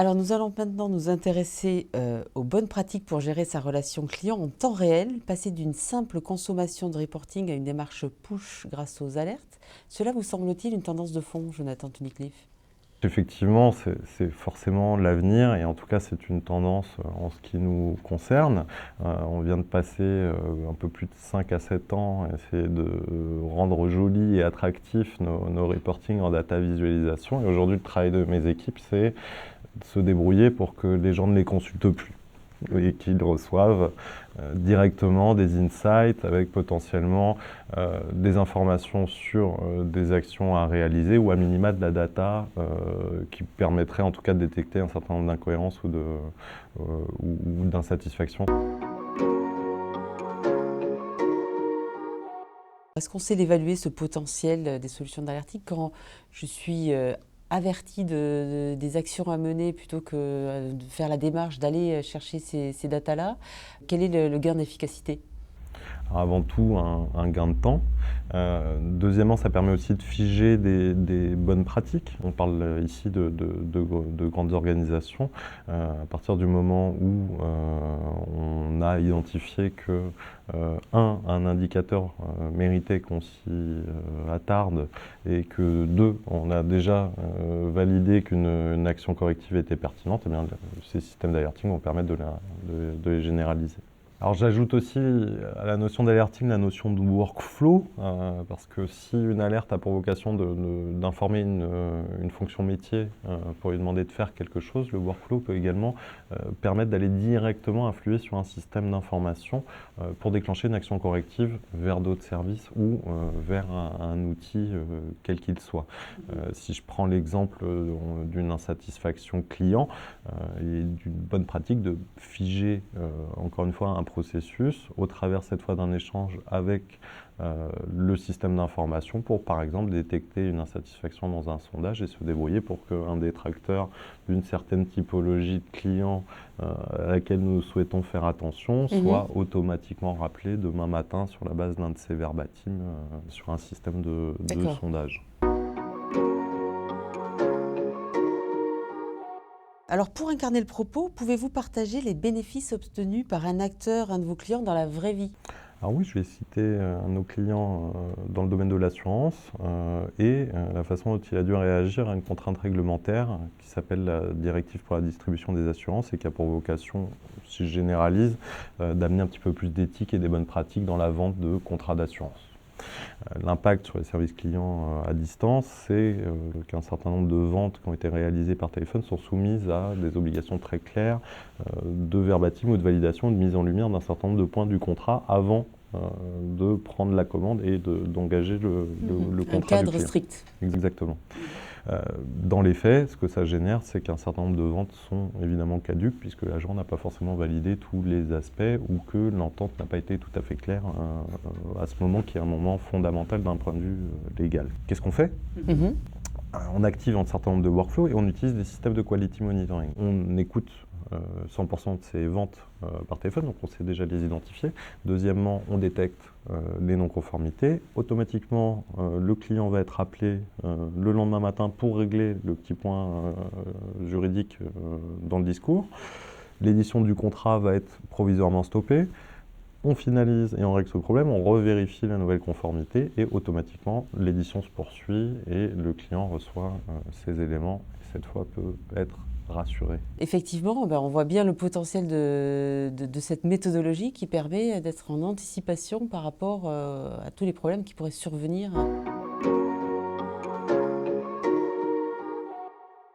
Alors nous allons maintenant nous intéresser aux bonnes pratiques pour gérer sa relation client en temps réel, passer d'une simple consommation de reporting à une démarche push grâce aux alertes. Cela vous semble-t-il une tendance de fond, Jonathan Tunnicliffe? Effectivement, c'est forcément l'avenir et en tout cas c'est une tendance en ce qui nous concerne. On vient de passer un peu plus de 5 à 7 ans à essayer de rendre jolis et attractifs nos reporting en data visualisation. Et aujourd'hui, le travail de mes équipes, c'est de se débrouiller pour que les gens ne les consultent plus et qu'ils reçoivent directement des insights avec potentiellement des informations sur des actions à réaliser ou à minima de la data qui permettrait en tout cas de détecter un certain nombre d'incohérences ou d'insatisfaction. Est-ce qu'on sait l'évaluer, ce potentiel des solutions d'alertique, quand je suis averti des actions à mener plutôt que de faire la démarche d'aller chercher ces datas-là? Quel est le gain d'efficacité? Alors avant tout, un gain de temps. Deuxièmement, ça permet aussi de figer des bonnes pratiques. On parle ici de grandes organisations. À partir du moment où on a identifié que, un indicateur méritait qu'on s'y attarde et que, deux, on a déjà validé qu'une action corrective était pertinente, eh bien, ces systèmes d'alerting vont permettre de les généraliser. Alors j'ajoute aussi à la notion d'alerting la notion de workflow, parce que si une alerte a pour vocation d'informer une fonction métier pour lui demander de faire quelque chose, le workflow peut également permettre d'aller directement influer sur un système d'information pour déclencher une action corrective vers d'autres services ou vers un outil quel qu'il soit. Si je prends l'exemple d'une insatisfaction client, il est d'une bonne pratique de figer encore une fois un processus au travers cette fois d'un échange avec le système d'information pour par exemple détecter une insatisfaction dans un sondage et se débrouiller pour qu'un détracteur d'une certaine typologie de clients à laquelle nous souhaitons faire attention soit automatiquement rappelé demain matin sur la base d'un de ces verbatim sur un système de sondage. Alors, pour incarner le propos, pouvez-vous partager les bénéfices obtenus par un acteur, un de vos clients, dans la vraie vie? Alors oui, je vais citer un de nos clients dans le domaine de l'assurance et la façon dont il a dû réagir à une contrainte réglementaire qui s'appelle la directive pour la distribution des assurances et qui a pour vocation, si je généralise, d'amener un petit peu plus d'éthique et des bonnes pratiques dans la vente de contrats d'assurance. L'impact sur les services clients à distance, c'est qu'un certain nombre de ventes qui ont été réalisées par téléphone sont soumises à des obligations très claires de verbatim ou de validation, de mise en lumière d'un certain nombre de points du contrat avant de prendre la commande et d'engager le contrat un du cadre client. strict. Exactement. Dans les faits, ce que ça génère, c'est qu'un certain nombre de ventes sont évidemment caduques puisque l'agent n'a pas forcément validé tous les aspects ou que l'entente n'a pas été tout à fait claire à ce moment qui est un moment fondamental d'un point de vue légal. Qu'est-ce qu'on fait? On active un certain nombre de workflows et on utilise des systèmes de quality monitoring. On écoute 100% de ces ventes par téléphone, donc on sait déjà les identifier. Deuxièmement, on détecte les non-conformités. Automatiquement, le client va être appelé le lendemain matin pour régler le petit point juridique dans le discours. L'édition du contrat va être provisoirement stoppée. On finalise et on règle ce problème, on revérifie la nouvelle conformité et automatiquement l'édition se poursuit et le client reçoit ces éléments et cette fois peut être rassuré. Effectivement, on voit bien le potentiel de cette méthodologie qui permet d'être en anticipation par rapport à tous les problèmes qui pourraient survenir.